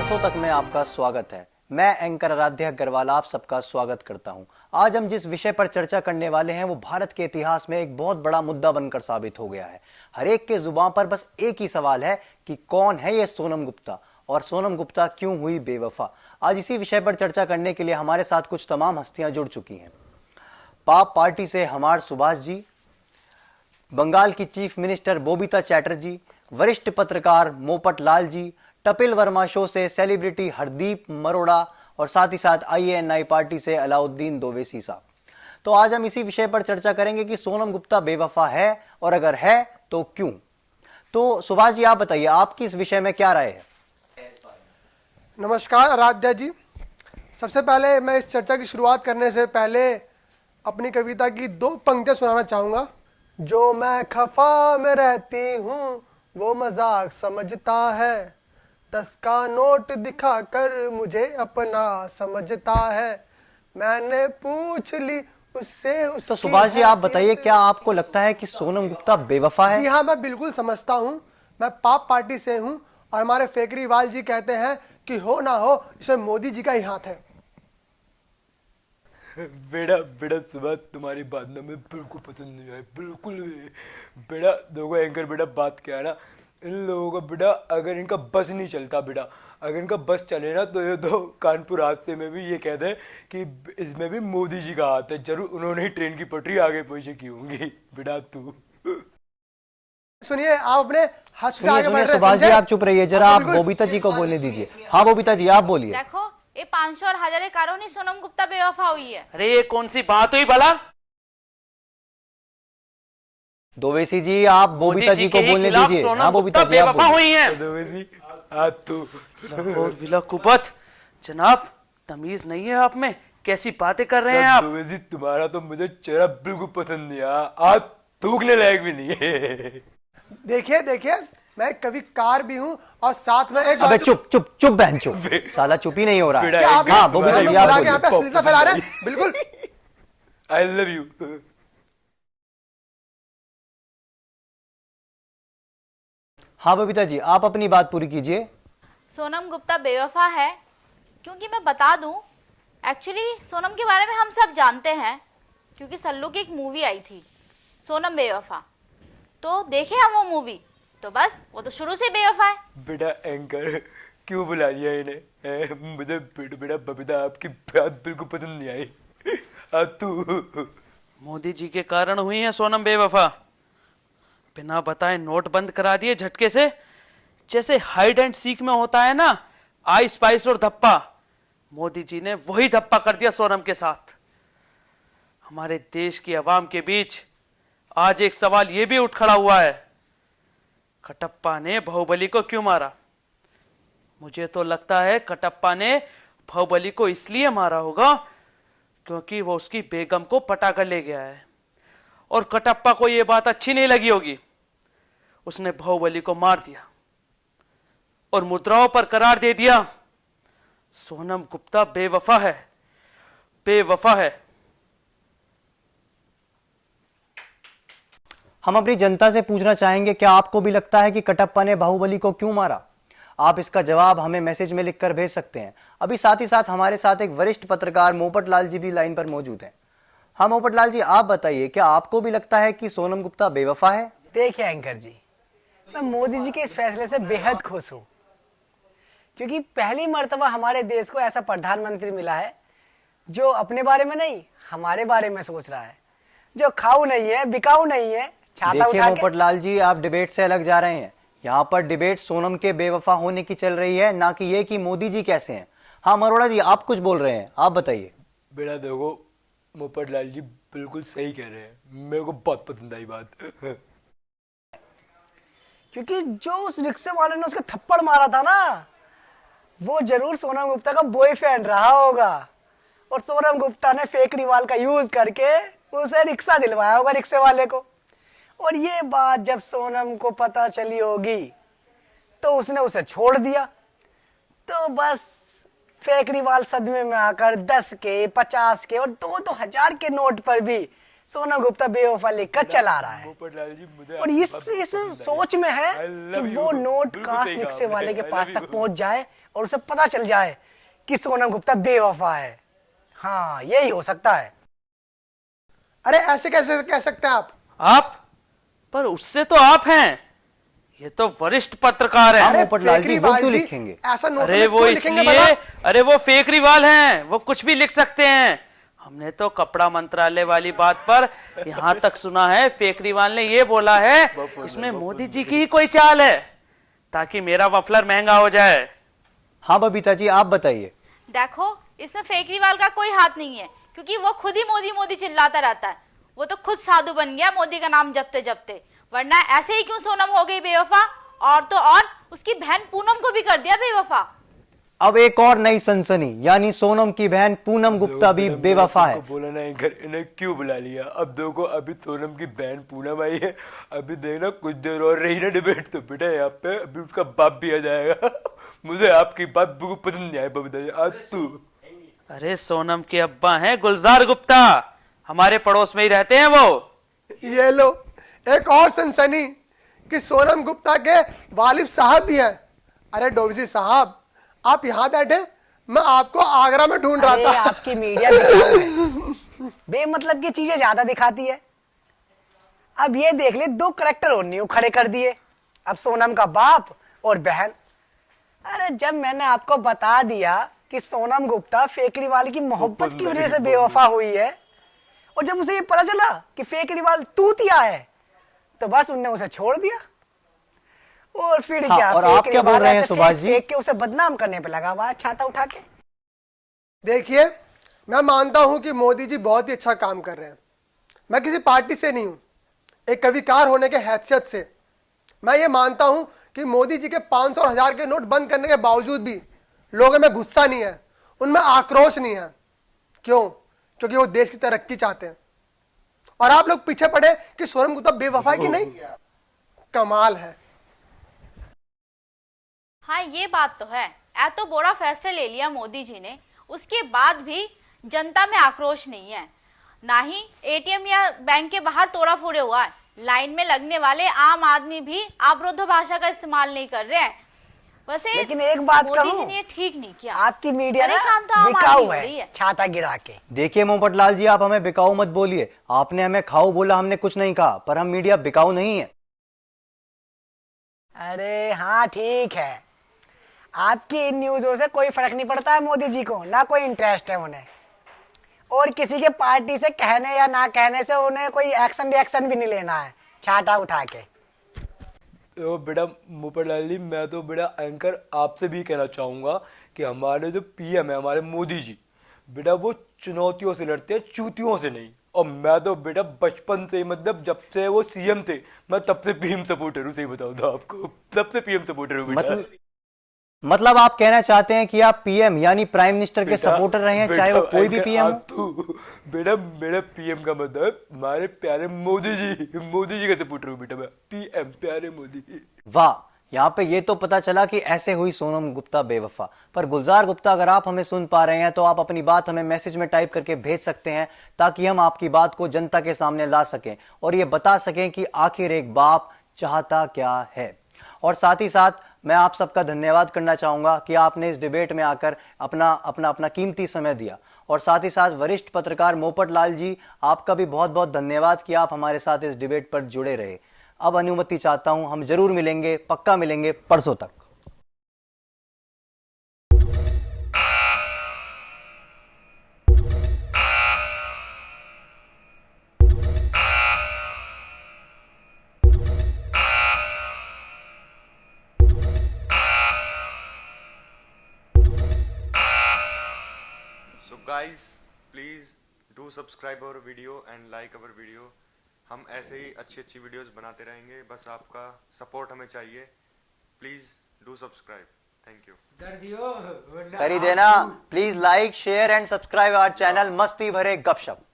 बरसों तक में आपका स्वागत है। मैं एंकर आराध्य अग्रवाल आप सबका स्वागत करता हूं। आज हम जिस विषय पर चर्चा करने वाले हैं वो भारत के इतिहास में एक बहुत बड़ा मुद्दा बनकर साबित हो गया है। हर एक के जुबान पर बस एक ही सवाल है कि कौन है ये सोनम गुप्ता और सोनम गुप्ता क्यों हुई बेवफा। आज इसी विषय पर चर्चा करने के लिए हमारे साथ कुछ तमाम हस्तियां जुड़ चुकी हैं। पाप पार्टी से हमार सुभाष जी, बंगाल की चीफ मिनिस्टर बबीता चैटर्जी, वरिष्ठ पत्रकार मोपट लाल जी, कपिल वर्मा शो से सेलिब्रिटी हरदीप मरोड़ा और साथ ही साथ IANI पार्टी से अलाउद्दीन दोवेसी साहब। तो आज हम इसी विषय पर चर्चा करेंगे कि सोनम गुप्ता बेवफा है और अगर है तो क्यों। तो सुभाष जी आप बताइए, आपकी इस विषय में क्या राय है? नमस्कार आराध्या जी। सबसे पहले मैं इस चर्चा की शुरुआत करने से पहले अपनी कविता की 2 पंक्तियां सुनाना चाहूंगा। जो मैं खफा में रहती हूँ वो मजाक समझता है, 10 का नोट दिखाकर मुझे अपना समझता है, मैंने पूछ ली उससे उसकी। तो सुभाष जी आप बताइए, क्या आपको लगता है कि सोनम गुप्ता बेवफा है? जी हाँ, मैं बिल्कुल समझता हूँ। मैं पाप पार्टी से हूँ और हमारे फेकरीवाल जी कहते हैं कि हो ना हो इसमें मोदी जी का ही हाथ है। बेटा बेटा सुबह तुम्हारी बात ना मैं बिल्कुल पसंद नहीं आई, बिल्कुल भी। बेटा देखो एंकर बेटा, बात क्या है ना, इन लोगों का बेटा अगर इनका बस नहीं चलता बेटा, अगर इनका बस चले ना तो ये तो कानपुर हादसे में भी ये कहते हैं कि इसमें भी मोदी जी का हाथ है, जरूर उन्होंने ही ट्रेन की पटरी आगे पीछे की होंगी। बेटा तू सुनिए, आप अपने हाथ से आगे बढ़ रहे हैं। सुभाष जी आप चुप रहिए जरा, आप बबीता जी को बोलने दीजिए। हाँ बबीता जी आप बोलिए। देखो ये 500 और 1000 कारों ही सोनम गुप्ता बेवफा हुई है। अरे ये कौन सी बात हुई भला? दोवेसी जी आप बबीता जी को बोलने दीजिए। हाँ बबीता जी आप बेवफा हुई हैं। तू विला कुबत जनाब, तमीज नहीं है आप में, कैसी बातें कर रहे हैं आप? दोवेसी तुम्हारा तो मुझे चेहरा बिल्कुल पसंद नहीं आया, आज थूकने लायक भी नहीं है। देखिए देखिए, मैं कविकार भी हूँ और साथ में एक अबे चुप चुप चुप बहन चुप, साला चुप ही नहीं हो रहा। क्या आप हाँ बबीता जी आप यहाँ पे अश्लीलता फैला रहे हैं? बिल्कुल। I love you. हाँ बबीता जी आप अपनी बात पूरी कीजिए। सोनम गुप्ता बेवफा है क्योंकि मैं बता दूं, एक्चुअली सोनम के बारे में हम सब जानते हैं क्योंकि सल्लू की एक मूवी आई थी सोनम बेवफा, तो देखे हम वो मूवी, तो बस वो तो शुरू से बेवफा है। बेटा एंकर क्यों बुला लिया इन्हें? मुझे बेटा बबीता आपकी बात बिल्कुल पसंद नहीं आई। तू मोदी जी के कारण हुई है सोनम बेवफा। बिना बताए नोट बंद करा दिए झटके से, जैसे हाइड एंड सीक में होता है ना आई स्पाइस और धप्पा, मोदी जी ने वही धप्पा कर दिया सोनम के साथ। हमारे देश की आवाम के बीच आज एक सवाल यह भी उठ खड़ा हुआ है, कटप्पा ने बाहुबली को क्यों मारा? मुझे तो लगता है कटप्पा ने बाहुबली को इसलिए मारा होगा क्योंकि वो उसकी बेगम को पटा कर ले गया है और कटप्पा को यह बात अच्छी नहीं लगी होगी, उसने बाहुबली को मार दिया और मुद्राओं पर करार दे दिया सोनम गुप्ता बेवफा है, बेवफा है। हम अपनी जनता से पूछना चाहेंगे, क्या आपको भी लगता है कि कटप्पा ने बाहुबली को क्यों मारा? आप इसका जवाब हमें मैसेज में लिखकर भेज सकते हैं। अभी साथ ही साथ हमारे साथ एक वरिष्ठ पत्रकार मोपट लाल जी भी लाइन पर मौजूद हैं। हाँ मोपट लाल जी आप बताइए, क्या आपको भी लगता है कि सोनम गुप्ता बेवफा है? देखिए एंकर जी, मैं मोदी जी के इस फैसले से बेहद खुश हूँ क्योंकि पहली मर्तबा हमारे देश को ऐसा प्रधानमंत्री मिला है जो अपने बारे में नहीं हमारे बारे में सोच रहा है, जो खाऊ नहीं है, बिकाऊ नहीं है। देखिए मोपट लाल जी आप डिबेट से अलग जा रहे हैं। यहाँ पर डिबेट सोनम के बेवफा होने की चल रही है, ना कि ये कि मोदी जी कैसे हैं। हाँ मरोड़ा जी आप कुछ बोल रहे हैं, आप बताइए। बेटा देखो मोपट लाल जी बिल्कुल सही कह रहे हैं, मेरे को बहुत पसंद आई बात। क्योंकि जो उस रिक्शे वाले ने उसको थप्पड़ मारा था ना, वो जरूर सोनम गुप्ता का बॉयफ्रेंड रहा होगा और सोनम गुप्ता ने फेकरीवाल का यूज करके उसे रिक्शा दिलवाया होगा रिक्शे वाले को। और ये बात जब सोनम को पता चली होगी तो उसने उसे छोड़ दिया। तो बस फेकरीवाल सदमे में आकर 10 के, 50 के और 2-2 हजार के नोट पर भी सोनम गुप्ता बेवफा लिखकर चला रहा है। पोपटलाल जी मुझे और आपकी इस बात इस पसंद आई। सोच में है I कि love वो you. नोट बिल्कुल कास्ट सही रिक्शे कहा वाले के आपने, पास I तक love you. पहुंच जाए और उसे पता चल जाए कि सोनम गुप्ता बेवफा है। हाँ, यही हो सकता है। अरे ऐसे कैसे कह सकते हैं आप? आप? पर उससे तो आप हैं, ये तो वरिष्ठ पत्रकार हम हैं। पोपटलाल जी वो केजरीवाल क्यों जी, लिखेंगे? ऐसा नोट अरे में वो क्यों लिखेंगे इसलिए, भला? अरे वो फेक रिवाल हैं, वो कुछ भी लिख सकते हैं। हमने तो कपड़ा मंत्रालय वाली बात पर यहाँ तक सुना है, फेक रिवाल ने ये बोला है इसमें मोदी जी की ही कोई चाल है ताकि मेरा मफलर महंगा हो जाए। हाँ बबीता जी आप बताइए। देखो, इसमें फेकरीवाल का कोई हाथ नहीं है, क्योंकि वो खुद ही मोदी मोदी चिल्लाता रहता है। वो तो खुद साधु बन गया मोदी का नाम जपते जपते। वरना ऐसे ही क्यों सोनम हो गई बेवफा, और तो और उसकी बहन पूनम को भी कर दिया बेवफा। अब एक और नई सनसनी, यानी सोनम की बहन पूनम गुप्ता भी लोग बेवफा है। बोला ना एंकर, इन्हें क्यों बुला लिया? अब देखो, अभी सोनम की बहन पूनम आई है, अभी देखना कुछ देर और रही ना डिबेट तो बेटा यहाँ पे अभी उसका बाप भी आ जाएगा। मुझे आपकी बात बिल्कुल पसंद नहीं आई बबीता जी, आज तू। अरे सोनम के अब्बा हैं गुलजार गुप्ता, हमारे पड़ोस में ही रहते हैं वो। ये लो एक और सनसनी कि सोनम गुप्ता के वालिद साहब भी हैं। अरे डोवजी साहब, आप यहाँ बैठे, मैं आपको आगरा में ढूंढ रहा अरे था। आपकी मीडिया दिखाऊ है, बेमतलब की चीजें ज्यादा दिखाती है। अब ये देख ले, दो करेक्टर और न्यू खड़े कर दिए, अब सोनम का बाप और बहन। अरे जब मैंने आपको बता दिया कि सोनम गुप्ता फेकरीवाल की मोहब्बत की वजह से बेवफा हुई है, और जब उसे ये पता चला कि फेकरीवाल तूतिया है, तो बस उनने उसे छोड़ दिया। और फिर हाँ, क्या, और आप क्या फेकरीवाल बोल रहे हैं ऐसे सुभाष जी? फेंक के उसे बदनाम करने पे लगा हुआ है, छाता उठा के। देखिए, मैं मानता हूं कि मोदी जी बहुत ही अच्छा काम कर रहे हैं। मैं किसी पार्टी से नहीं हूं, एक कविकार होने के हैसियत से मैं ये मानता हूं कि मोदी जी के 500 और 1000 के नोट बंद करने के बावजूद भी लोगों में गुस्सा नहीं है, उनमें आक्रोश नहीं है। क्यों? क्योंकि वो देश की तरक्की चाहते हैं। और आप लोग पीछे पड़े कि सोनम गुप्ता बेवफा की नहीं। कमाल है। हाँ, ये बात तो है। तो बड़ा फैसला ले लिया मोदी जी ने, उसके बाद भी जनता में आक्रोश नहीं है। ना ही एटीएम या बैंक के बाहर तोड़ा फोड़े हुआ है, लाइन में लगने वाले आम आदमी भी अवरोध भाषा का इस्तेमाल नहीं कर रहे हैं। वैसे लेकिन एक बात मोदी कहूं, जी ने ये ठीक नहीं किया। आपकी मीडिया ना परेशान तो आम बिकाऊ आदमी हो रही है, छाता गिरा के। देखिए पोपटलाल जी, आप हमें बिकाऊ मत बोलिए। आपने हमें खाओ बोला, हमने कुछ नहीं कहा, पर हम मीडिया बिकाऊ नहीं है। अरे हाँ ठीक है, आपकी इन न्यूज़ों से कोई फर्क नहीं पड़ता है मोदी जी को, ना कोई इंटरेस्ट है उन्हें। और किसी के पार्टी से कहने या ना कहने से उन्हें कोई एक्शन रिएक्शन भी नहीं लेना है, छाता उठा के। तो बेटा पोपटलाल जी, मैं तो बेटा एंकर आपसे भी कहना चाहूंगा कि हमारे जो पीएम है, हमारे मोदी जी, बेटा वो चुनौतियों से लड़ते हैं, चूतियों से नहीं। और मैं तो बेटा बचपन से, मतलब जब से वो सीएम थे, मैं तब से पीएम सपोर्टर हूँ। सही बताऊँ तो आपको, तब से पीएम सपोर्टर हूँ बेटा। मतलब आप कहना चाहते हैं कि आप पीएम यानी प्राइम मिनिस्टर के सपोर्टर रहे हैं, चाहे वो कोई भी पीएम हो? बेटा मेरा पीएम का मतलब हमारे प्यारे मोदी जी का सपोर्टर हूँ बेटा मैं। पीएम प्यारे मोदी। वाह, यहाँ पे ये तो पता चला कि ऐसे हुई सोनम गुप्ता बेवफा। पर गुलजार गुप्ता, अगर आप हमें सुन पा रहे हैं तो आप अपनी बात हमें मैसेज में टाइप करके भेज सकते हैं, ताकि हम आपकी बात को जनता के सामने ला सकें और ये बता सकें कि आखिर एक बाप चाहता क्या है। और साथ ही साथ मैं आप सबका धन्यवाद करना चाहूंगा कि आपने इस डिबेट में आकर अपना कीमती समय दिया। और साथ ही साथ वरिष्ठ पत्रकार पोपटलाल जी, आपका भी बहुत बहुत धन्यवाद कि आप हमारे साथ इस डिबेट पर जुड़े रहे। अब अनुमति चाहता हूं, हम जरूर मिलेंगे, पक्का मिलेंगे परसों तक। So guys, please do subscribe our video and like our video. हम ऐसे ही अच्छी अच्छी वीडियोस बनाते रहेंगे, बस आपका सपोर्ट हमें चाहिए। Please do subscribe. Thank you. कर ही देना। Please like, share and subscribe our channel मस्ती भरे गपशप।